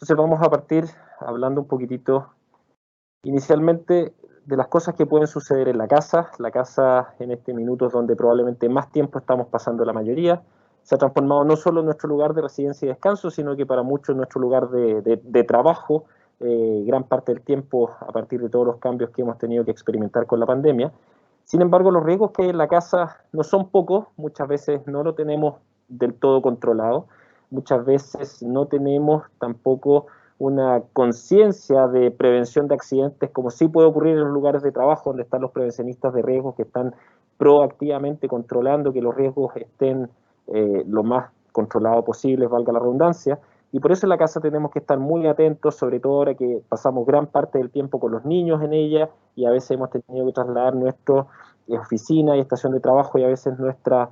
Entonces vamos a partir hablando un poquitito inicialmente de las cosas que pueden suceder en la casa. La casa en este minuto es donde probablemente más tiempo estamos pasando la mayoría. Se ha transformado no solo en nuestro lugar de residencia y descanso, sino que para muchos nuestro lugar de trabajo, gran parte del tiempo a partir de todos los cambios que hemos tenido que experimentar con la pandemia. Sin embargo, los riesgos que hay en la casa no son pocos, muchas veces no lo tenemos del todo controlado, muchas veces no tenemos tampoco una conciencia de prevención de accidentes, como sí puede ocurrir en los lugares de trabajo, donde están los prevencionistas de riesgos que están proactivamente controlando que los riesgos estén lo más controlados posibles, valga la redundancia. Y por eso en la casa tenemos que estar muy atentos, sobre todo ahora que pasamos gran parte del tiempo con los niños en ella y a veces hemos tenido que trasladar nuestra oficina y estación de trabajo, y a veces nuestra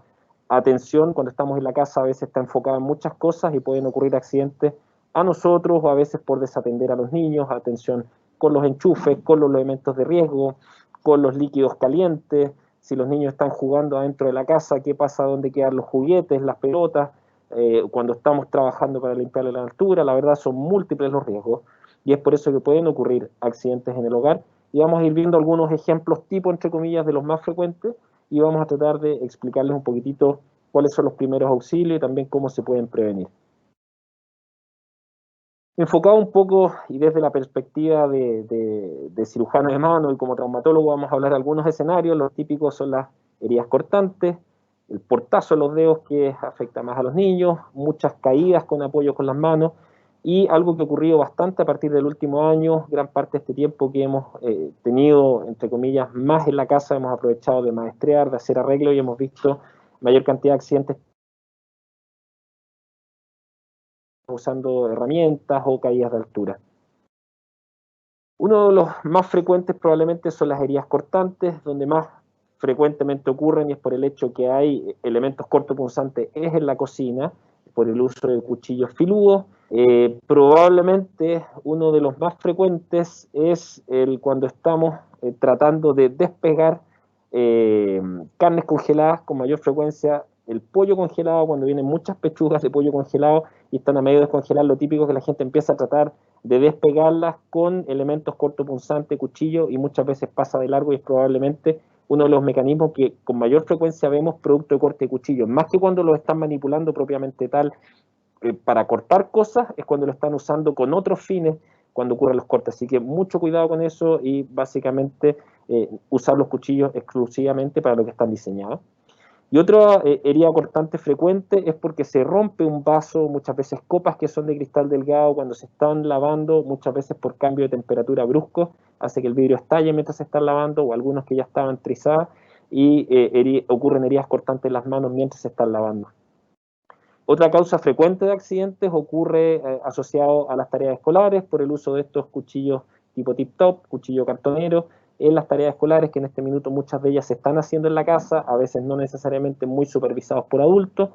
atención cuando estamos en la casa a veces está enfocada en muchas cosas y pueden ocurrir accidentes a nosotros o a veces por desatender a los niños, atención con los enchufes, con los elementos de riesgo, con los líquidos calientes, si los niños están jugando adentro de la casa, qué pasa, dónde quedan los juguetes, las pelotas, cuando estamos trabajando para limpiar la altura. La verdad son múltiples los riesgos y es por eso que pueden ocurrir accidentes en el hogar, y vamos a ir viendo algunos ejemplos tipo, entre comillas, de los más frecuentes, y vamos a tratar de explicarles un poquitito cuáles son los primeros auxilios y también cómo se pueden prevenir. Enfocado un poco y desde la perspectiva de cirujano de mano y como traumatólogo, vamos a hablar de algunos escenarios. Los típicos son las heridas cortantes, el portazo de los dedos que afecta más a los niños, muchas caídas con apoyo con las manos, y algo que ha ocurrido bastante a partir del último año, gran parte de este tiempo que hemos tenido, entre comillas, más en la casa, hemos aprovechado de maestrear, de hacer arreglo, y hemos visto mayor cantidad de accidentes usando herramientas o caídas de altura. Uno de los más frecuentes probablemente son las heridas cortantes, donde más frecuentemente ocurren, y es por el hecho que hay elementos cortopunzantes es en la cocina, por el uso de cuchillos filudos. Probablemente uno de los más frecuentes es cuando estamos tratando de despegar carnes congeladas, con mayor frecuencia el pollo congelado, cuando vienen muchas pechugas de pollo congelado y están a medio de descongelar. Lo típico es que la gente empieza a tratar de despegarlas con elementos cortopunzantes, cuchillo, y muchas veces pasa de largo, y es probablemente uno de los mecanismos que con mayor frecuencia vemos producto de corte de cuchillo, más que cuando lo están manipulando propiamente tal para cortar cosas, es cuando lo están usando con otros fines cuando ocurren los cortes. Así que mucho cuidado con eso, y básicamente usar los cuchillos exclusivamente para lo que están diseñados. Y otra herida cortante frecuente es porque se rompe un vaso, muchas veces copas que son de cristal delgado, cuando se están lavando, muchas veces por cambio de temperatura brusco, hace que el vidrio estalle mientras se están lavando, o algunos que ya estaban trizadas, y ocurren heridas cortantes en las manos mientras se están lavando. Otra causa frecuente de accidentes ocurre asociado a las tareas escolares por el uso de estos cuchillos tipo tip-top, cuchillo cartonero, en las tareas escolares, que en este minuto muchas de ellas se están haciendo en la casa, a veces no necesariamente muy supervisados por adultos,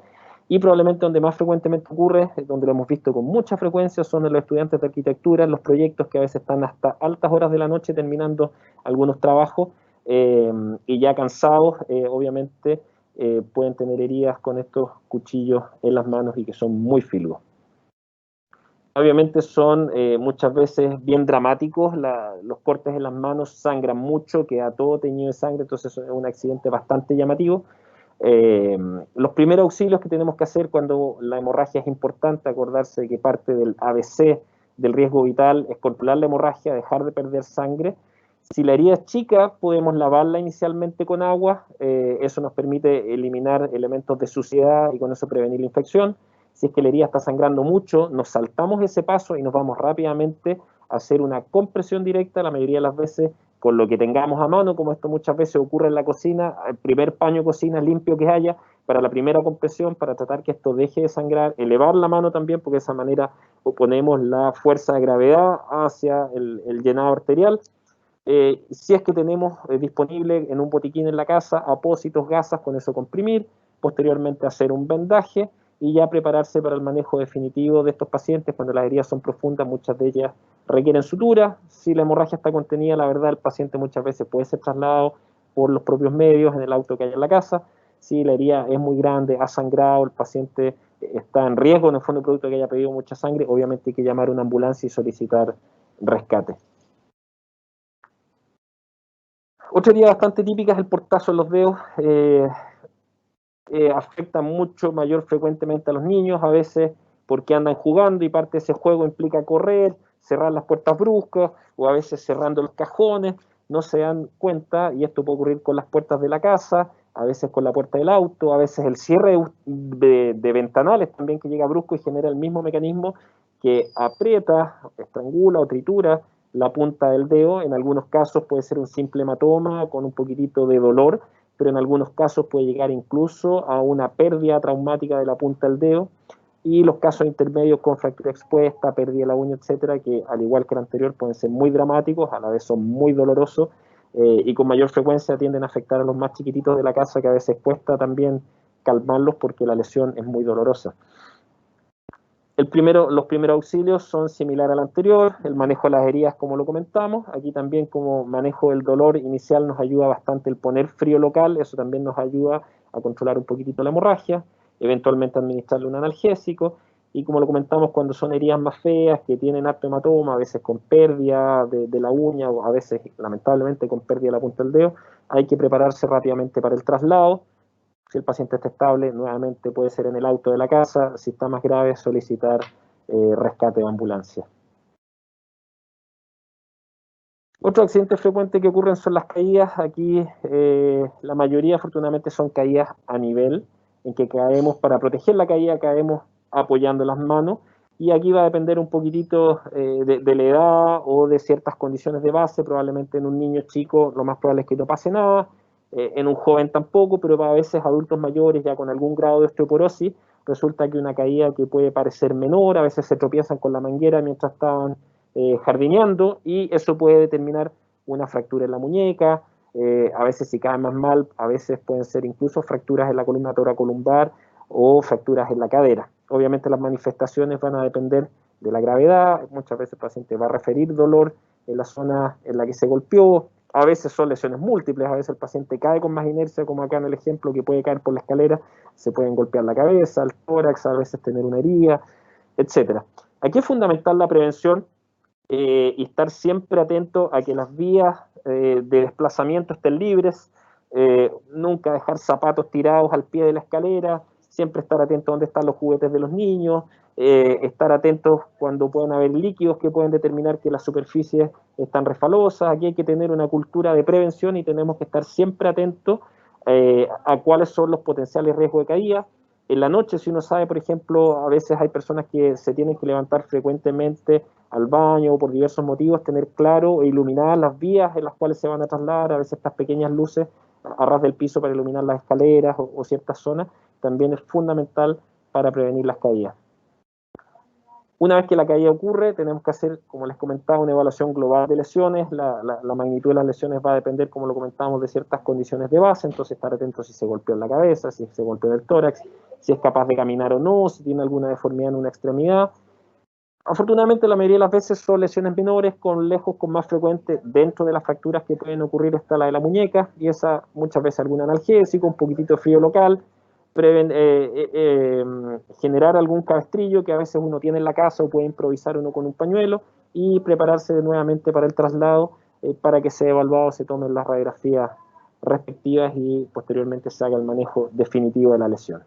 y probablemente donde más frecuentemente ocurre, donde lo hemos visto con mucha frecuencia, son en los estudiantes de arquitectura, en los proyectos que a veces están hasta altas horas de la noche terminando algunos trabajos, y ya cansados, obviamente, pueden tener heridas con estos cuchillos en las manos y que son muy filudos. Obviamente son muchas veces bien dramáticos, los cortes en las manos sangran mucho, queda todo teñido de sangre, entonces es un accidente bastante llamativo. Los primeros auxilios que tenemos que hacer cuando la hemorragia es importante, acordarse de que parte del ABC del riesgo vital es controlar la hemorragia, dejar de perder sangre. Si la herida es chica, podemos lavarla inicialmente con agua, eso nos permite eliminar elementos de suciedad y con eso prevenir la infección. Si es que la herida está sangrando mucho, nos saltamos ese paso y nos vamos rápidamente a hacer una compresión directa, la mayoría de las veces con lo que tengamos a mano, como esto muchas veces ocurre en la cocina, el primer paño de cocina limpio que haya, para la primera compresión, para tratar que esto deje de sangrar, elevar la mano también, porque de esa manera oponemos la fuerza de gravedad hacia el llenado arterial. Si es que tenemos disponible en un botiquín en la casa apósitos, gasas, con eso comprimir, posteriormente hacer un vendaje y ya prepararse para el manejo definitivo de estos pacientes. Cuando las heridas son profundas, muchas de ellas requieren sutura. Si la hemorragia está contenida, la verdad, el paciente muchas veces puede ser trasladado por los propios medios en el auto que hay en la casa. Si la herida es muy grande, ha sangrado, el paciente está en riesgo, en el fondo, producto de que haya pedido mucha sangre, obviamente hay que llamar a una ambulancia y solicitar rescate. Otra herida bastante típica es el portazo en los dedos. Afecta mucho, mayor frecuentemente a los niños, a veces porque andan jugando y parte de ese juego implica correr, cerrar las puertas bruscas, o a veces cerrando los cajones, no se dan cuenta, y esto puede ocurrir con las puertas de la casa, a veces con la puerta del auto, a veces el cierre de ventanales también que llega brusco y genera el mismo mecanismo que aprieta, estrangula o tritura la punta del dedo. En algunos casos puede ser un simple hematoma con un poquitito de dolor, pero en algunos casos puede llegar incluso a una pérdida traumática de la punta del dedo, y los casos intermedios con fractura expuesta, pérdida de la uña, etcétera, que al igual que el anterior pueden ser muy dramáticos, a la vez son muy dolorosos, y con mayor frecuencia tienden a afectar a los más chiquititos de la casa, que a veces cuesta también calmarlos porque la lesión es muy dolorosa. Los primeros auxilios son similares al anterior, el manejo de las heridas como lo comentamos, aquí también como manejo del dolor inicial nos ayuda bastante el poner frío local, eso también nos ayuda a controlar un poquitito la hemorragia, eventualmente administrarle un analgésico, y como lo comentamos, cuando son heridas más feas, que tienen harto hematoma, a veces con pérdida de la uña, o a veces lamentablemente con pérdida de la punta del dedo, hay que prepararse rápidamente para el traslado. Si el paciente está estable, nuevamente puede ser en el auto de la casa. Si está más grave, solicitar rescate de ambulancia. Otro accidente frecuente que ocurren son las caídas. Aquí la mayoría afortunadamente son caídas a nivel, en que caemos, para proteger la caída, caemos apoyando las manos, y aquí va a depender un poquitito de la edad o de ciertas condiciones de base. Probablemente en un niño chico lo más probable es que no pase nada, en un joven tampoco, pero a veces adultos mayores ya con algún grado de osteoporosis, resulta que una caída que puede parecer menor, a veces se tropiezan con la manguera mientras estaban jardineando, y eso puede determinar una fractura en la muñeca, a veces si cae más mal, a veces pueden ser incluso fracturas en la columna toracolumbar o fracturas en la cadera. Obviamente las manifestaciones van a depender de la gravedad, muchas veces el paciente va a referir dolor en la zona en la que se golpeó, a veces son lesiones múltiples, a veces el paciente cae con más inercia, como acá en el ejemplo, que puede caer por la escalera, se pueden golpear la cabeza, el tórax, a veces tener una herida, etc. Aquí es fundamental la prevención, y estar siempre atento a que las vías de desplazamiento estén libres, nunca dejar zapatos tirados al pie de la escalera, siempre estar atento a dónde están los juguetes de los niños, estar atentos cuando pueden haber líquidos que pueden determinar que las superficies están resbalosas. Aquí hay que tener una cultura de prevención y tenemos que estar siempre atentos a cuáles son los potenciales riesgos de caída. En la noche, si uno sabe, por ejemplo, a veces hay personas que se tienen que levantar frecuentemente al baño o por diversos motivos, tener claro e iluminar las vías en las cuales se van a trasladar, a veces estas pequeñas luces a ras del piso para iluminar las escaleras o ciertas zonas, también es fundamental para prevenir las caídas. Una vez que la caída ocurre, tenemos que hacer, como les comentaba, una evaluación global de lesiones. La magnitud de las lesiones va a depender, como lo comentábamos, de ciertas condiciones de base, entonces estar atento si se golpeó en la cabeza, si se golpeó en el tórax, si es capaz de caminar o no, si tiene alguna deformidad en una extremidad. Afortunadamente, la mayoría de las veces son lesiones menores, con más frecuente dentro de las fracturas que pueden ocurrir está la de la muñeca, y esa muchas veces algún analgésico, un poquitito de frío local, generar algún cabestrillo que a veces uno tiene en la casa o puede improvisar uno con un pañuelo, y prepararse nuevamente para el traslado, para que sea evaluado, se tomen las radiografías respectivas y posteriormente se haga el manejo definitivo de la lesión.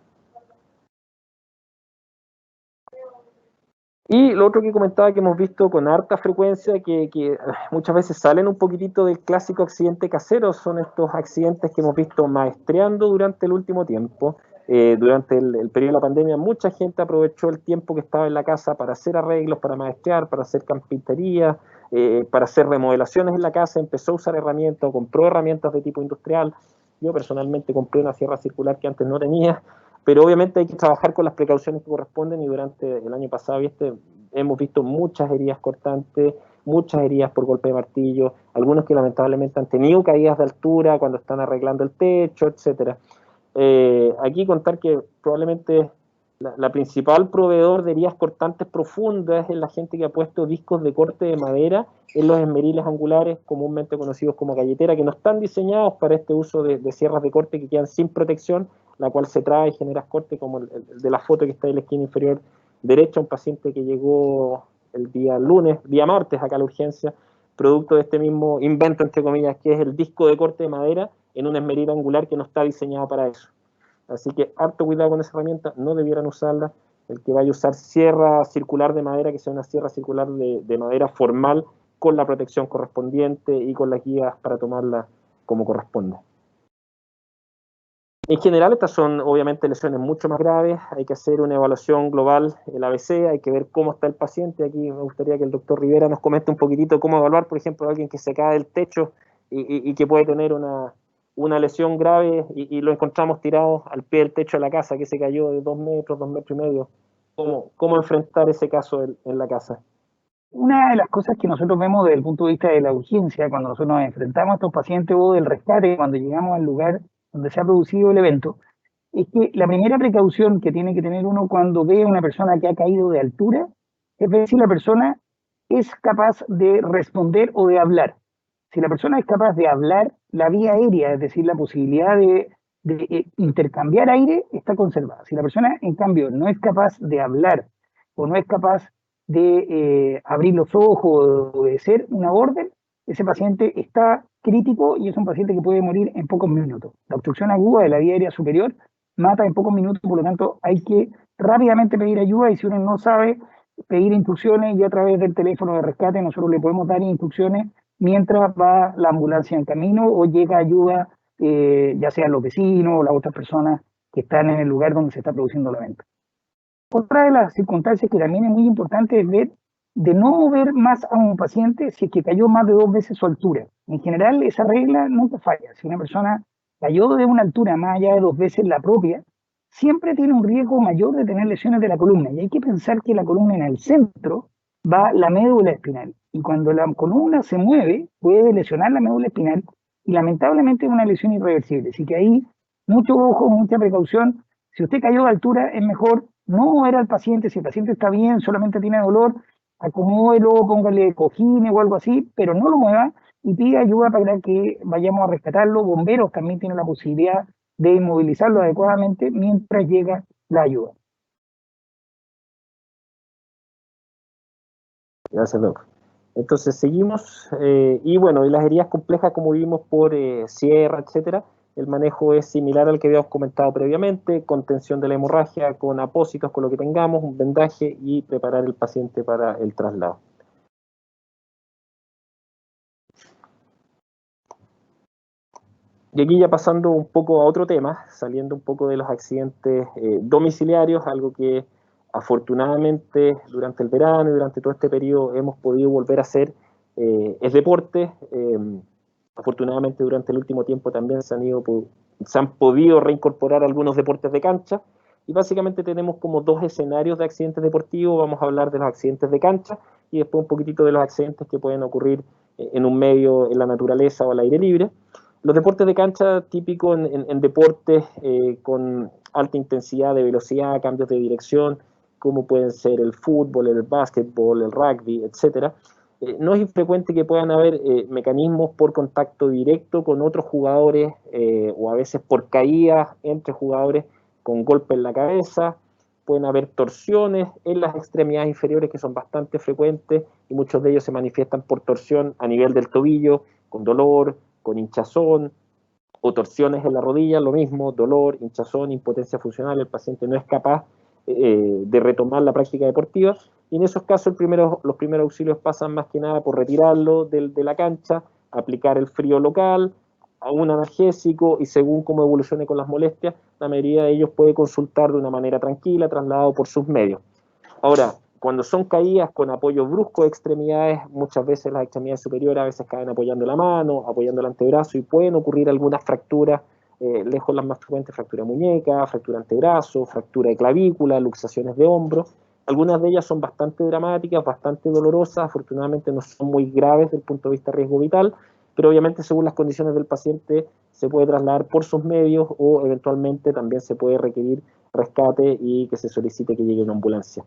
Y lo otro que comentaba, que hemos visto con harta frecuencia, que muchas veces salen un poquitito del clásico accidente casero, son estos accidentes que hemos visto maestreando durante el último tiempo. Durante el periodo de la pandemia, mucha gente aprovechó el tiempo que estaba en la casa para hacer arreglos, para maestrear, para hacer carpintería, para hacer remodelaciones en la casa, empezó a usar herramientas o compró herramientas de tipo industrial. Yo personalmente compré una sierra circular que antes no tenía, pero obviamente hay que trabajar con las precauciones que corresponden, y durante el año pasado hemos visto muchas heridas cortantes, muchas heridas por golpe de martillo, algunos que lamentablemente han tenido caídas de altura cuando están arreglando el techo, etcétera. Aquí contar que probablemente la principal proveedor de heridas cortantes profundas es la gente que ha puesto discos de corte de madera en los esmeriles angulares, comúnmente conocidos como galletera, que no están diseñados para este uso de sierras de corte que quedan sin protección. la cual se trae y genera corte, como el de la foto que está en la esquina inferior derecha, un paciente que llegó el día martes acá a la urgencia, producto de este mismo invento, entre comillas, que es el disco de corte de madera en una esmerila angular que no está diseñada para eso. Así que harto cuidado con esa herramienta, no debieran usarla. El que vaya a usar sierra circular de madera, que sea una sierra circular de madera formal, con la protección correspondiente y con las guías para tomarla como corresponde. En general, estas son obviamente lesiones mucho más graves, hay que hacer una evaluación global, el ABC, hay que ver cómo está el paciente. Aquí me gustaría que el doctor Rivera nos comente un poquitito cómo evaluar, por ejemplo, a alguien que se cae del techo y que puede tener una lesión grave y lo encontramos tirado al pie del techo de la casa, que se cayó de 2 metros, 2 metros y medio. ¿Cómo enfrentar ese caso en la casa? Una de las cosas que nosotros vemos desde el punto de vista de la urgencia, cuando nosotros nos enfrentamos a estos pacientes o del rescate, cuando llegamos al lugar donde se ha producido el evento, es que la primera precaución que tiene que tener uno cuando ve a una persona que ha caído de altura es ver si la persona es capaz de responder o de hablar. Si la persona es capaz de hablar, la vía aérea, es decir, la posibilidad de intercambiar aire, está conservada. Si la persona, en cambio, no es capaz de hablar o no es capaz de abrir los ojos o de ser una orden, ese paciente está crítico y es un paciente que puede morir en pocos minutos. La obstrucción aguda de la vía aérea superior mata en pocos minutos, por lo tanto hay que rápidamente pedir ayuda, y si uno no sabe, pedir instrucciones, y a través del teléfono de rescate nosotros le podemos dar instrucciones mientras va la ambulancia en camino o llega ayuda, ya sean los vecinos o las otras personas que están en el lugar donde se está produciendo el evento. Otra de las circunstancias que también es muy importante es ver de no mover más a un paciente si es que cayó más de 2 veces su altura. En general, esa regla nunca falla. Si una persona cayó de una altura más allá de 2 veces la propia, siempre tiene un riesgo mayor de tener lesiones de la columna. Y hay que pensar que la columna, en el centro va la médula espinal. Y cuando la columna se mueve, puede lesionar la médula espinal y lamentablemente es una lesión irreversible. Así que ahí, mucho ojo, mucha precaución. Si usted cayó de altura, es mejor no mover al paciente. Si el paciente está bien, solamente tiene dolor, acomódelo, póngale cojines o algo así, pero no lo mueva y pida ayuda para que vayamos a rescatarlo. Bomberos también tienen la posibilidad de inmovilizarlo adecuadamente mientras llega la ayuda. Gracias, Doc. Entonces seguimos, y bueno, y las heridas complejas, como vimos por sierra, etcétera, el manejo es similar al que habíamos comentado previamente: contención de la hemorragia con apósitos, con lo que tengamos, un vendaje, y preparar el paciente para el traslado. Y aquí ya pasando un poco a otro tema, saliendo un poco de los accidentes domiciliarios, algo que afortunadamente durante el verano y durante todo este periodo hemos podido volver a hacer, es deporte. Afortunadamente durante el último tiempo también se han podido reincorporar algunos deportes de cancha, y básicamente tenemos como 2 escenarios de accidentes deportivos. Vamos a hablar de los accidentes de cancha y después un poquitito de los accidentes que pueden ocurrir en un medio, en la naturaleza o al aire libre. Los deportes de cancha típicos en deportes con alta intensidad de velocidad, cambios de dirección, como pueden ser el fútbol, el básquetbol, el rugby, etcétera. No es infrecuente que puedan haber mecanismos por contacto directo con otros jugadores, o a veces por caídas entre jugadores con golpe en la cabeza. Pueden haber torsiones en las extremidades inferiores que son bastante frecuentes, y muchos de ellos se manifiestan por torsión a nivel del tobillo, con dolor, con hinchazón, o torsiones en la rodilla, lo mismo, dolor, hinchazón, impotencia funcional. El paciente no es capaz de retomar la práctica deportiva, y en esos casos los primeros auxilios pasan más que nada por retirarlo de la cancha, aplicar el frío local, a un analgésico, y según cómo evolucione con las molestias, la mayoría de ellos puede consultar de una manera tranquila, trasladado por sus medios. Ahora, cuando son caídas con apoyo brusco de extremidades, muchas veces las extremidades superiores a veces caen apoyando la mano, apoyando el antebrazo, y pueden ocurrir algunas fracturas, lejos las más frecuentes: fractura de muñeca, fractura de antebrazo, fractura de clavícula, luxaciones de hombro. Algunas de ellas son bastante dramáticas, bastante dolorosas. Afortunadamente no son muy graves desde el punto de vista de riesgo vital, pero obviamente según las condiciones del paciente se puede trasladar por sus medios, o eventualmente también se puede requerir rescate y que se solicite que llegue una ambulancia.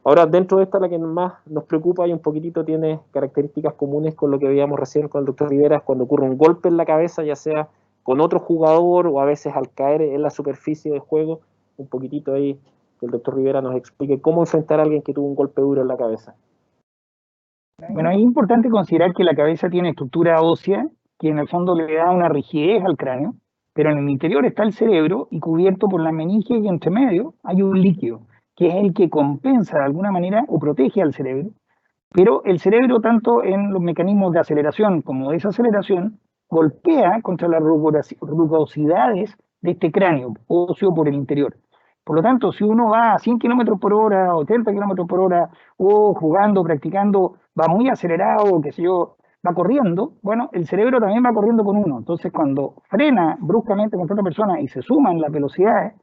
Ahora, dentro de esta, la que más nos preocupa y un poquitito tiene características comunes con lo que veíamos recién con el doctor Rivera, es cuando ocurre un golpe en la cabeza, ya sea con otro jugador o a veces al caer en la superficie del juego, un poquitito ahí que el doctor Rivera nos explique cómo enfrentar a alguien que tuvo un golpe duro en la cabeza. Bueno, es importante considerar que la cabeza tiene estructura ósea, que en el fondo le da una rigidez al cráneo, pero en el interior está el cerebro y cubierto por la meninge y entre medio hay un líquido, que es el que compensa de alguna manera o protege al cerebro. Pero el cerebro, tanto en los mecanismos de aceleración como de desaceleración, golpea contra las rugosidades de este cráneo óseo por el interior. Por lo tanto, si uno va a 100 kilómetros por hora, 80 kilómetros por hora, o jugando, practicando, va muy acelerado, qué sé yo, va corriendo, bueno, el cerebro también va corriendo con uno. Entonces, cuando frena bruscamente contra otra persona y se suman las velocidades,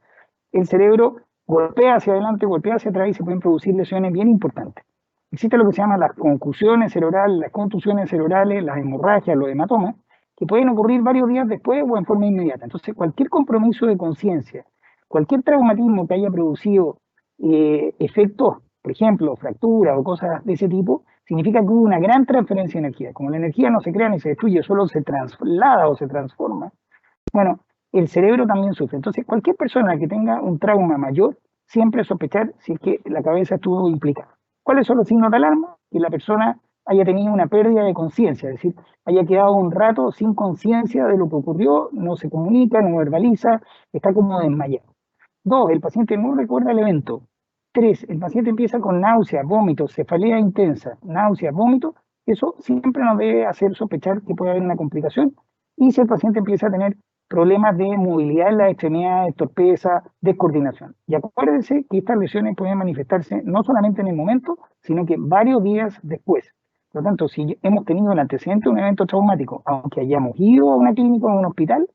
el cerebro golpea hacia adelante, golpea hacia atrás y se pueden producir lesiones bien importantes. Existe lo que se llama las concusiones cerebrales, las contusiones cerebrales, las hemorragias, los hematomas, que pueden ocurrir varios días después o en forma inmediata. Entonces, cualquier compromiso de conciencia, cualquier traumatismo que haya producido efectos, por ejemplo, fracturas o cosas de ese tipo, significa que hubo una gran transferencia de energía. Como la energía no se crea ni se destruye, solo se traslada o se transforma, bueno, el cerebro también sufre. Entonces, cualquier persona que tenga un trauma mayor, siempre sospechar si es que la cabeza estuvo implicada. ¿Cuáles son los signos de alarma? Que la persona haya tenido una pérdida de conciencia, es decir, haya quedado un rato sin conciencia de lo que ocurrió, no se comunica, no verbaliza, está como desmayado. 2, el paciente no recuerda el evento. 3, el paciente empieza con náuseas, vómitos, cefalea intensa, náuseas, vómitos. Eso siempre nos debe hacer sospechar que puede haber una complicación. Y si el paciente empieza a tener problemas de movilidad en las extremidades, torpeza, descoordinación. Y acuérdense que estas lesiones pueden manifestarse no solamente en el momento, sino que varios días después. Por lo tanto, si hemos tenido el antecedente de un evento traumático, aunque hayamos ido a una clínica o a un hospital,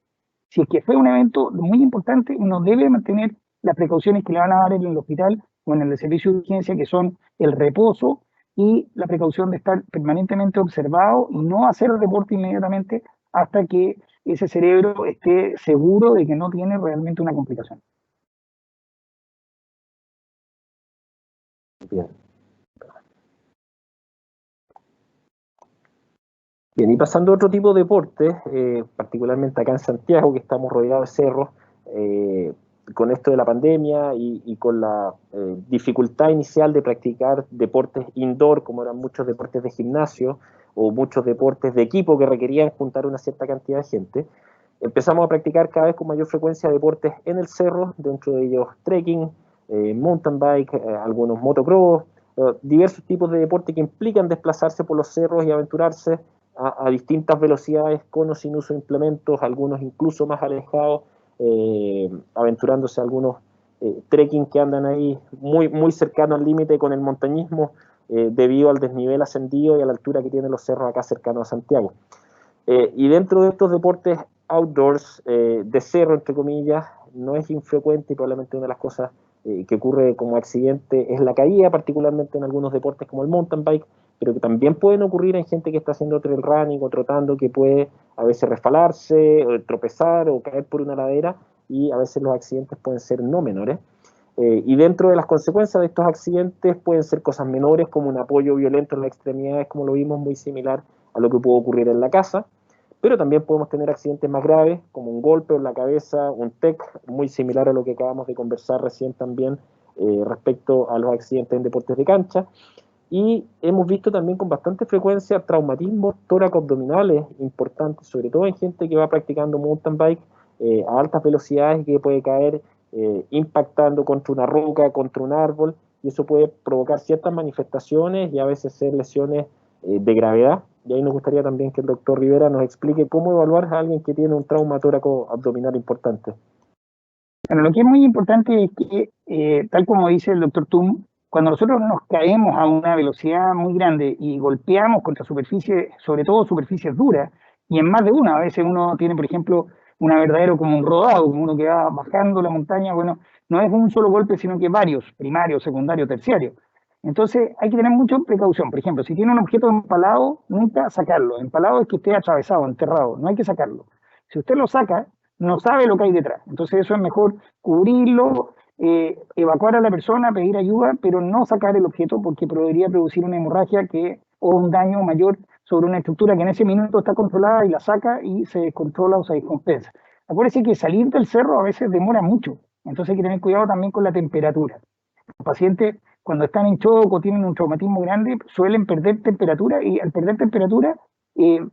si es que fue un evento muy importante, uno debe mantener las precauciones que le van a dar en el hospital o en el servicio de urgencia, que son el reposo y la precaución de estar permanentemente observado y no hacer deporte inmediatamente hasta que ese cerebro esté seguro de que no tiene realmente una complicación. Bien. Bien, y pasando a otro tipo de deportes, particularmente acá en Santiago, que estamos rodeados de cerros, con esto de la pandemia y con la dificultad inicial de practicar deportes indoor, como eran muchos deportes de gimnasio o muchos deportes de equipo que requerían juntar una cierta cantidad de gente, empezamos a practicar cada vez con mayor frecuencia deportes en el cerro, dentro de ellos trekking, mountain bike, algunos motocross, diversos tipos de deportes que implican desplazarse por los cerros y aventurarse a distintas velocidades, con o sin uso de implementos, algunos incluso más alejados, aventurándose algunos trekking que andan ahí muy, muy cercano al límite con el montañismo, debido al desnivel ascendido y a la altura que tienen los cerros acá cercanos a Santiago. Y dentro de estos deportes outdoors, de cerro, entre comillas, no es infrecuente y probablemente una de las cosas que ocurre como accidente es la caída, particularmente en algunos deportes como el mountain bike, pero que también pueden ocurrir en gente que está haciendo trail running o trotando, que puede a veces resbalarse, o tropezar o caer por una ladera, y a veces los accidentes pueden ser no menores. Y dentro de las consecuencias de estos accidentes pueden ser cosas menores, como un apoyo violento en las extremidades, como lo vimos, muy similar a lo que pudo ocurrir en la casa, pero también podemos tener accidentes más graves, como un golpe en la cabeza, un TEC, muy similar a lo que acabamos de conversar recién también respecto a los accidentes en deportes de cancha. Y hemos visto también con bastante frecuencia traumatismos tóraco-abdominales importantes, sobre todo en gente que va practicando mountain bike a altas velocidades y que puede caer impactando contra una roca, contra un árbol, y eso puede provocar ciertas manifestaciones y a veces ser lesiones de gravedad. Y ahí nos gustaría también que el doctor Rivera nos explique cómo evaluar a alguien que tiene un trauma tóraco-abdominal importante. Bueno, lo que es muy importante es que, tal como dice el doctor Tum, cuando nosotros nos caemos a una velocidad muy grande y golpeamos contra superficies, sobre todo superficies duras, y en más de una, a veces uno tiene, por ejemplo, una verdadero como un rodado, como uno que va bajando la montaña, bueno, no es un solo golpe, sino que varios, primario, secundario, terciario. Entonces hay que tener mucha precaución. Por ejemplo, si tiene un objeto empalado, nunca sacarlo. Empalado es que esté atravesado, enterrado, no hay que sacarlo. Si usted lo saca, no sabe lo que hay detrás. Entonces eso es mejor cubrirlo, evacuar a la persona, pedir ayuda, pero no sacar el objeto porque podría producir una hemorragia o un daño mayor sobre una estructura que en ese minuto está controlada y la saca y se descontrola o se descompensa. Acuérdense que salir del cerro a veces demora mucho, entonces hay que tener cuidado también con la temperatura. Los pacientes, cuando están en shock o tienen un traumatismo grande, suelen perder temperatura y al perder temperatura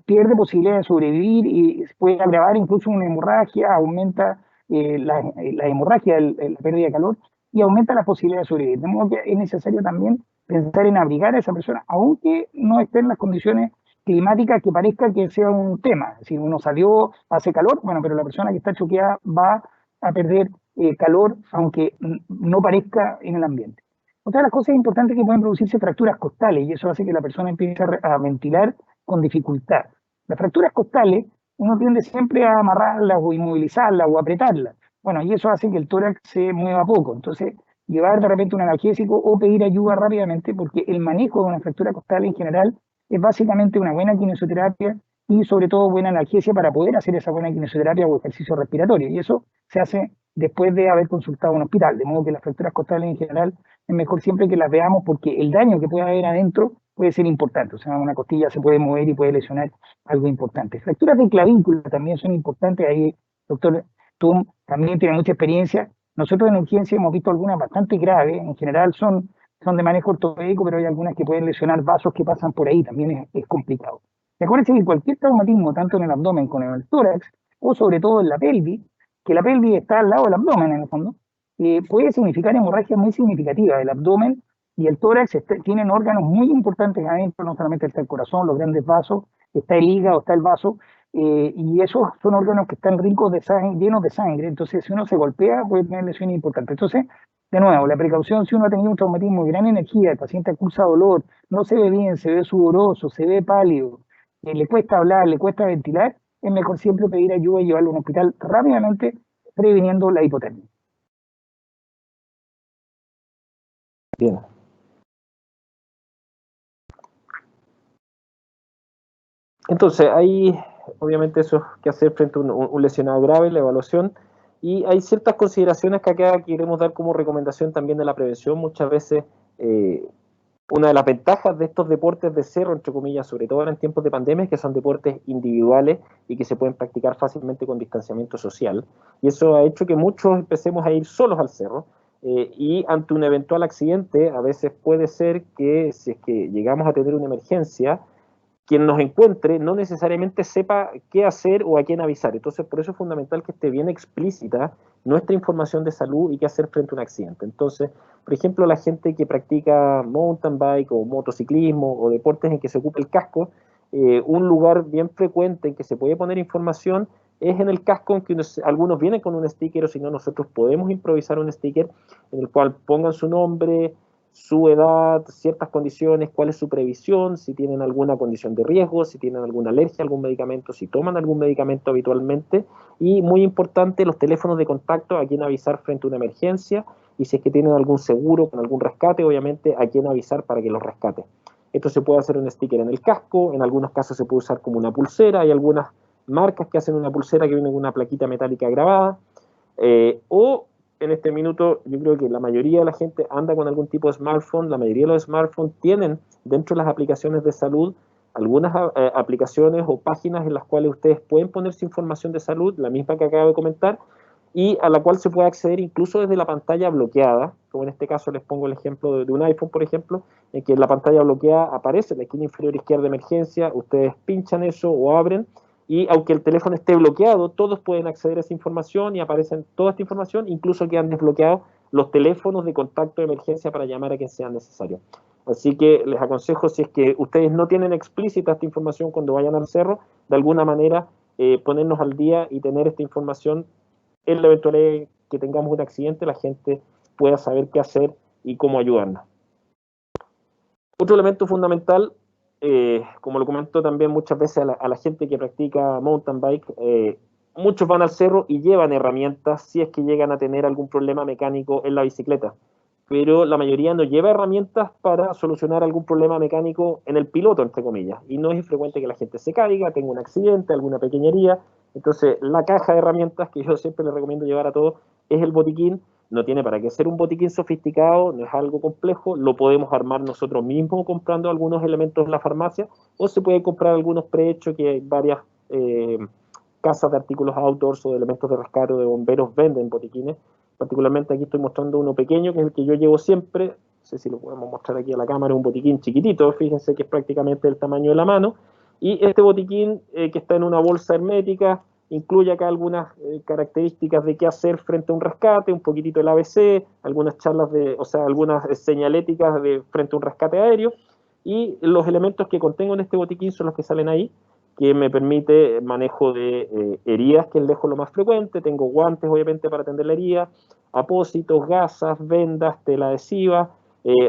pierde posibilidad de sobrevivir y puede agravar incluso una hemorragia, aumenta la hemorragia, la pérdida de calor y aumenta la posibilidad de sobrevivir. De modo que es necesario también pensar en abrigar a esa persona, aunque no esté en las condiciones climáticas que parezca que sea un tema. Si uno salió, hace calor, bueno, pero la persona que está choqueada va a perder calor, aunque no parezca en el ambiente. Otra de las cosas importantes es que pueden producirse fracturas costales y eso hace que la persona empiece a ventilar con dificultad. Las fracturas costales, uno tiende siempre a amarrarlas o inmovilizarlas o apretarlas. Bueno, y eso hace que el tórax se mueva poco. Entonces, llevar de repente un analgésico o pedir ayuda rápidamente, porque el manejo de una fractura costal en general es básicamente una buena kinesioterapia y sobre todo buena analgesia para poder hacer esa buena kinesioterapia o ejercicio respiratorio. Y eso se hace después de haber consultado a un hospital. De modo que las fracturas costales en general es mejor siempre que las veamos porque el daño que puede haber adentro puede ser importante. O sea, una costilla se puede mover y puede lesionar algo importante. Fracturas de clavícula también son importantes. Ahí, doctor Tum también tiene mucha experiencia. Nosotros en urgencia hemos visto algunas bastante graves. En general son de manejo ortopédico, pero hay algunas que pueden lesionar vasos que pasan por ahí. También es complicado. Recuerden que cualquier traumatismo, tanto en el abdomen como en el tórax, o sobre todo en la pelvis, que la pelvis está al lado del abdomen en el fondo, puede significar hemorragias muy significativas. El abdomen y el tórax tienen órganos muy importantes adentro, no solamente está el corazón, los grandes vasos, está el hígado, está el vaso, y esos son órganos que están ricos de sangre, llenos de sangre, entonces si uno se golpea puede tener lesiones importantes. Entonces, de nuevo, la precaución, si uno ha tenido un traumatismo de gran energía, el paciente acusa dolor, no se ve bien, se ve sudoroso, se ve pálido, le cuesta hablar, le cuesta ventilar, es mejor siempre pedir ayuda y llevarlo a un hospital rápidamente, previniendo la hipotermia. Bien. Entonces, hay obviamente eso que hacer frente a un lesionado grave, la evaluación, y hay ciertas consideraciones que acá queremos dar como recomendación también de la prevención. Muchas veces, una de las ventajas de estos deportes de cerro, entre comillas, sobre todo en tiempos de pandemia, es que son deportes individuales y que se pueden practicar fácilmente con distanciamiento social, y eso ha hecho que muchos empecemos a ir solos al cerro, y ante un eventual accidente, a veces puede ser que si es que llegamos a tener una emergencia, quien nos encuentre no necesariamente sepa qué hacer o a quién avisar. Entonces, por eso es fundamental que esté bien explícita nuestra información de salud y qué hacer frente a un accidente. Entonces, por ejemplo, la gente que practica mountain bike o motociclismo o deportes en que se ocupa el casco, un lugar bien frecuente en que se puede poner información es en el casco, en que algunos vienen con un sticker, o si no, nosotros podemos improvisar un sticker en el cual pongan su nombre, su edad, ciertas condiciones, cuál es su previsión, si tienen alguna condición de riesgo, si tienen alguna alergia a algún medicamento, si toman algún medicamento habitualmente, y muy importante, los teléfonos de contacto, a quién avisar frente a una emergencia, y si es que tienen algún seguro con algún rescate, obviamente a quién avisar para que los rescate. Esto se puede hacer un sticker en el casco, en algunos casos se puede usar como una pulsera, hay algunas marcas que hacen una pulsera que viene con una plaquita metálica grabada, o en este minuto yo creo que la mayoría de la gente anda con algún tipo de smartphone, la mayoría de los smartphones tienen dentro de las aplicaciones de salud algunas aplicaciones o páginas en las cuales ustedes pueden poner su información de salud, la misma que acabo de comentar, y a la cual se puede acceder incluso desde la pantalla bloqueada, como en este caso les pongo el ejemplo de un iPhone, por ejemplo, en que en la pantalla bloqueada aparece en la esquina inferior izquierda de emergencia, ustedes pinchan eso o abren, y aunque el teléfono esté bloqueado, todos pueden acceder a esa información y aparecen toda esta información, incluso quedan desbloqueados los teléfonos de contacto de emergencia para llamar a quien sea necesario. Así que les aconsejo, si es que ustedes no tienen explícita esta información cuando vayan al cerro, de alguna manera ponernos al día y tener esta información en la eventualidad que tengamos un accidente, la gente pueda saber qué hacer y cómo ayudarnos. Otro elemento fundamental, como lo comento también muchas veces a la gente que practica mountain bike, muchos van al cerro y llevan herramientas si es que llegan a tener algún problema mecánico en la bicicleta, pero la mayoría no lleva herramientas para solucionar algún problema mecánico en el piloto, entre comillas, y no es infrecuente que la gente se caiga, tenga un accidente, alguna pequeñería. Entonces la caja de herramientas que yo siempre les recomiendo llevar a todos es el botiquín, no tiene para qué ser un botiquín sofisticado, no es algo complejo, lo podemos armar nosotros mismos comprando algunos elementos en la farmacia, o se puede comprar algunos prehechos que hay varias casas de artículos outdoors o de elementos de rescate o de bomberos venden botiquines. Particularmente aquí estoy mostrando uno pequeño, que es el que yo llevo siempre, no sé si lo podemos mostrar aquí a la cámara, un botiquín chiquitito, fíjense que es prácticamente del tamaño de la mano, y este botiquín que está en una bolsa hermética, incluye acá algunas características de qué hacer frente a un rescate, un poquitito el ABC, algunas charlas o sea, algunas señaléticas frente a un rescate aéreo, y los elementos que contengo en este botiquín son los que salen ahí, que me permite manejo de heridas, que es lejos lo más frecuente. Tengo guantes, obviamente, para atender la herida, apósitos, gasas, vendas, tela adhesiva,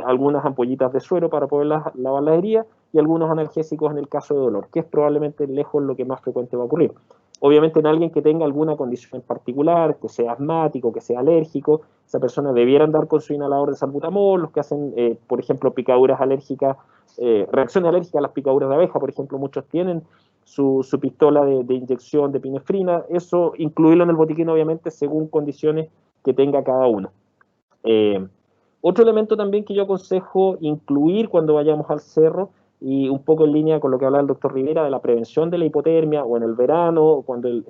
algunas ampollitas de suero para poder lavar las heridas, y algunos analgésicos en el caso de dolor, que es probablemente lejos lo que más frecuente va a ocurrir. Obviamente en alguien que tenga alguna condición en particular, que sea asmático, que sea alérgico, esa persona debiera andar con su inhalador de salbutamol, los que hacen, por ejemplo, picaduras alérgicas, reacciones alérgicas a las picaduras de abeja, por ejemplo, muchos tienen su pistola de inyección de epinefrina, eso incluirlo en el botiquín obviamente según condiciones que tenga cada uno. Otro elemento también que yo aconsejo incluir cuando vayamos al cerro, y un poco en línea con lo que hablaba el doctor Rivera de la prevención de la hipotermia, o en el verano, cuando el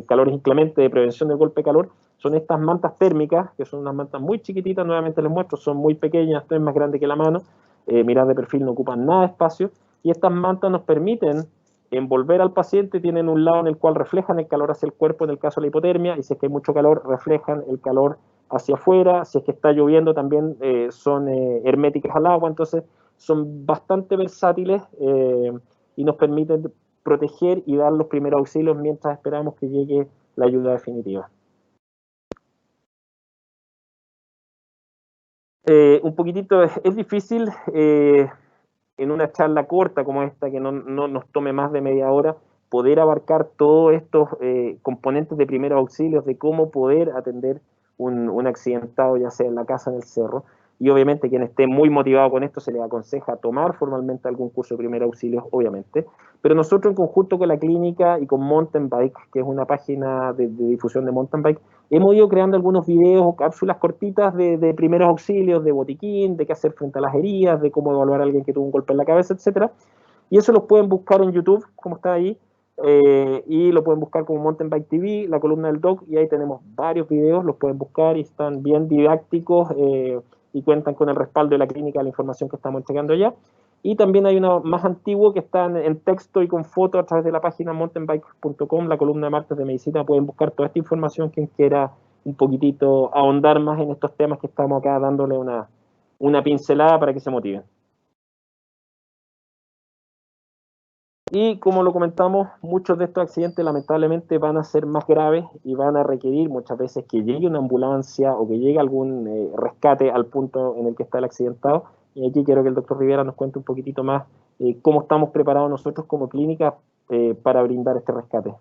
calor es inclemente, de prevención del golpe de calor, son estas mantas térmicas, que son unas mantas muy chiquititas, nuevamente les muestro, son muy pequeñas, esto es más grande que la mano, mirar de perfil no ocupan nada de espacio, y estas mantas nos permiten envolver al paciente, tienen un lado en el cual reflejan el calor hacia el cuerpo en el caso de la hipotermia, y si es que hay mucho calor, reflejan el calor hacia afuera, si es que está lloviendo también son herméticas al agua, entonces son bastante versátiles y nos permiten proteger y dar los primeros auxilios mientras esperamos que llegue la ayuda definitiva. Un poquitito, es difícil en una charla corta como esta, que no nos tome más de media hora, poder abarcar todos estos componentes de primeros auxilios, de cómo poder atender un accidentado, ya sea en la casa o en el cerro. Y obviamente quien esté muy motivado con esto se le aconseja tomar formalmente algún curso de primeros auxilios, obviamente. Pero nosotros en conjunto con la clínica y con Mountain Bike, que es una página de difusión de mountain bike, hemos ido creando algunos videos o cápsulas cortitas de primeros auxilios, de botiquín, de qué hacer frente a las heridas, de cómo evaluar a alguien que tuvo un golpe en la cabeza, etcétera. Y eso los pueden buscar en YouTube, como está ahí, y lo pueden buscar como Mountain Bike TV, la columna del doc, y ahí tenemos varios videos, los pueden buscar y están bien didácticos y cuentan con el respaldo de la clínica, la información que estamos entregando allá. Y también hay uno más antiguo que está en texto y con foto a través de la página mountainbike.com, la columna de martes de medicina. Pueden buscar toda esta información quien quiera un poquitito ahondar más en estos temas que estamos acá dándole una pincelada para que se motiven. Y como lo comentamos, muchos de estos accidentes lamentablemente van a ser más graves y van a requerir muchas veces que llegue una ambulancia o que llegue algún rescate al punto en el que está el accidentado. Y aquí quiero que el doctor Rivera nos cuente un poquitito más cómo estamos preparados nosotros como clínica para brindar este rescate.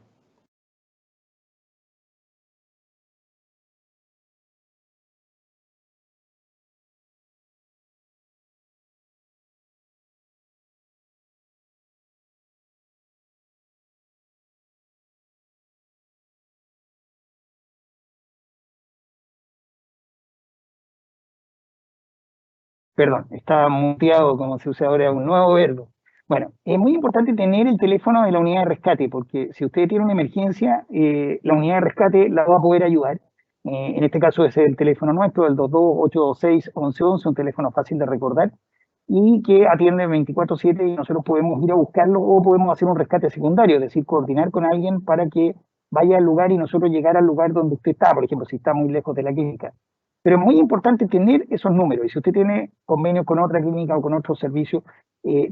Perdón, estaba muteado, como se usa ahora un nuevo verbo. Bueno, es muy importante tener el teléfono de la unidad de rescate, porque si usted tiene una emergencia, la unidad de rescate la va a poder ayudar. En este caso es el teléfono nuestro, el 22-826-1111, un teléfono fácil de recordar, y que atiende 24/7 y nosotros podemos ir a buscarlo o podemos hacer un rescate secundario, es decir, coordinar con alguien para que vaya al lugar y nosotros llegar al lugar donde usted está, por ejemplo, si está muy lejos de la clínica. Pero es muy importante tener esos números. Y si usted tiene convenios con otra clínica o con otro servicio,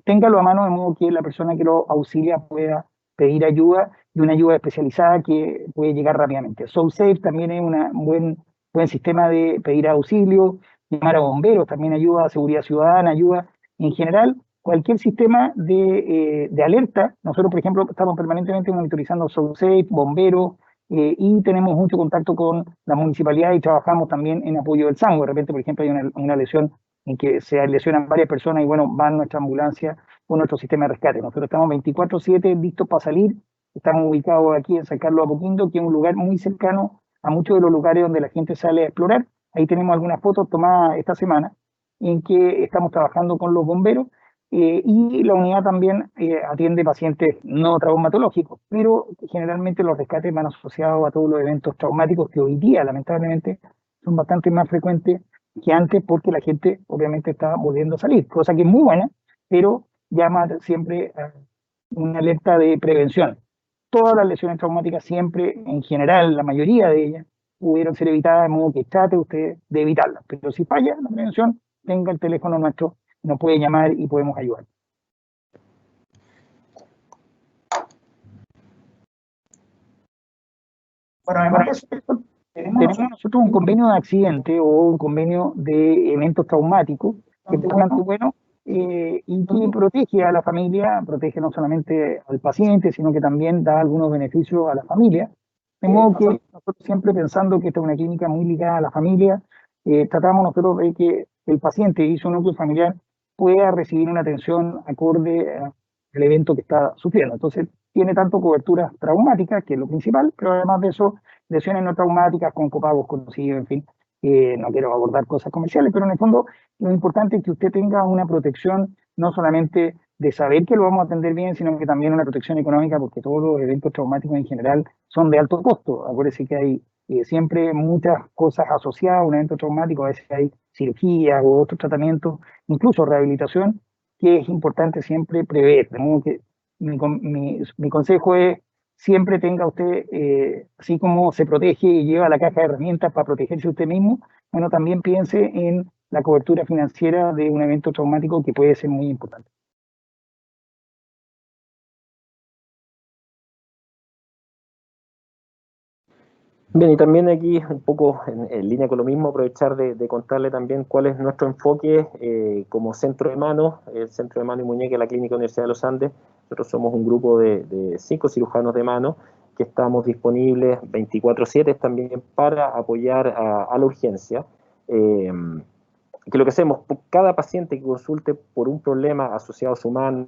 téngalo a mano de modo que la persona que lo auxilia pueda pedir ayuda y una ayuda especializada que puede llegar rápidamente. SoulSafe también es un buen sistema de pedir auxilio, llamar a bomberos también ayuda, seguridad ciudadana ayuda. En general, cualquier sistema de alerta, nosotros por ejemplo estamos permanentemente monitorizando SoulSafe, bomberos, y tenemos mucho contacto con la municipalidad y trabajamos también en apoyo del SAMU. De repente, por ejemplo, hay una lesión en que se lesionan varias personas y bueno, van nuestra ambulancia o nuestro sistema de rescate. Nosotros estamos 24/7 listos para salir. Estamos ubicados aquí en San Carlos de Apoquindo, que es un lugar muy cercano a muchos de los lugares donde la gente sale a explorar. Ahí tenemos algunas fotos tomadas esta semana en que estamos trabajando con los bomberos y la unidad también atiende pacientes no traumatológicos, pero generalmente los rescates van asociados a todos los eventos traumáticos que hoy día lamentablemente son bastante más frecuentes que antes porque la gente obviamente está volviendo a salir, cosa que es muy buena, pero llama siempre a una alerta de prevención. Todas las lesiones traumáticas siempre, en general, la mayoría de ellas, pudieron ser evitadas, de modo que trate usted de evitarlas. Pero si falla la prevención, tenga el teléfono nuestro, nos puede llamar y podemos ayudar. Bueno, además de eso, tenemos nosotros un convenio de accidente o un convenio de eventos traumáticos que es bastante bueno y que protege a la familia, protege no solamente al paciente, sino que también da algunos beneficios a la familia. De modo que nosotros siempre pensando que esta es una clínica muy ligada a la familia, tratamos nosotros de que el paciente y su núcleo familiar pueda recibir una atención acorde al evento que está sufriendo. Entonces, tiene tanto cobertura traumática, que es lo principal, pero además de eso, lesiones no traumáticas con copagos conocidos, en fin. No quiero abordar cosas comerciales, pero en el fondo lo importante es que usted tenga una protección no solamente de saber que lo vamos a atender bien, sino que también una protección económica, porque todos los eventos traumáticos en general son de alto costo. Acuérdese que hay siempre muchas cosas asociadas a un evento traumático, a veces hay cirugía u otros tratamientos, incluso rehabilitación, que es importante siempre prever. De modo que mi consejo es siempre tenga usted, así como se protege y lleva la caja de herramientas para protegerse usted mismo, bueno, también piense en la cobertura financiera de un evento traumático que puede ser muy importante. Bien, y también aquí un poco en línea con lo mismo, aprovechar de contarle también cuál es nuestro enfoque como centro de mano, el centro de mano y muñeca de la Clínica Universidad de los Andes. Nosotros somos un grupo de 5 cirujanos de mano que estamos disponibles 24/7 también para apoyar a la urgencia. Que lo que hacemos, por cada paciente que consulte por un problema asociado a su mano,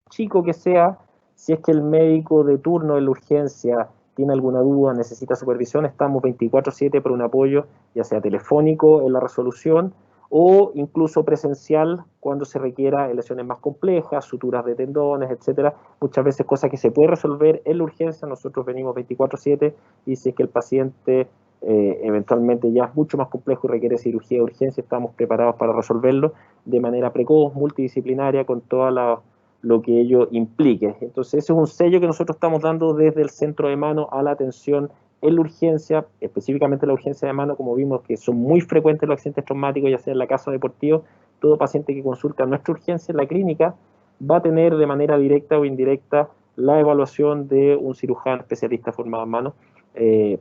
chico que sea, si es que el médico de turno en la urgencia tiene alguna duda, necesita supervisión, estamos 24/7 por un apoyo, ya sea telefónico en la resolución o incluso presencial cuando se requiera lesiones más complejas, suturas de tendones, etcétera. Muchas veces cosas que se puede resolver en la urgencia, nosotros venimos 24/7 y si es que el paciente eventualmente ya es mucho más complejo y requiere cirugía de urgencia, estamos preparados para resolverlo de manera precoz, multidisciplinaria, con toda lo que ello implique. Entonces ese es un sello que nosotros estamos dando desde el centro de mano a la atención en la urgencia, específicamente la urgencia de mano, como vimos que son muy frecuentes los accidentes traumáticos, ya sea en la casa deportiva. Todo paciente que consulta nuestra urgencia en la clínica va a tener de manera directa o indirecta la evaluación de un cirujano especialista formado en mano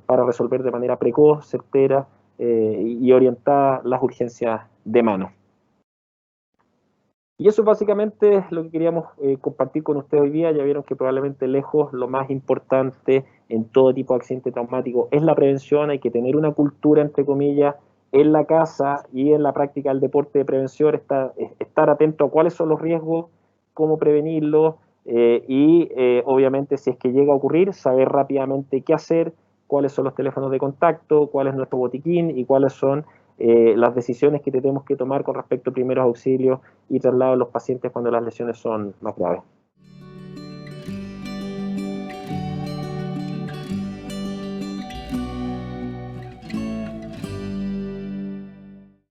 para resolver de manera precoz, certera y orientada las urgencias de mano. Y eso es básicamente lo que queríamos compartir con ustedes hoy día. Ya vieron que probablemente lejos lo más importante en todo tipo de accidente traumático es la prevención. Hay que tener una cultura, entre comillas, en la casa y en la práctica del deporte de prevención, estar atento a cuáles son los riesgos, cómo prevenirlos obviamente si es que llega a ocurrir, saber rápidamente qué hacer, cuáles son los teléfonos de contacto, cuál es nuestro botiquín y cuáles son las decisiones que tenemos que tomar con respecto a primeros auxilios y traslado de los pacientes cuando las lesiones son más graves.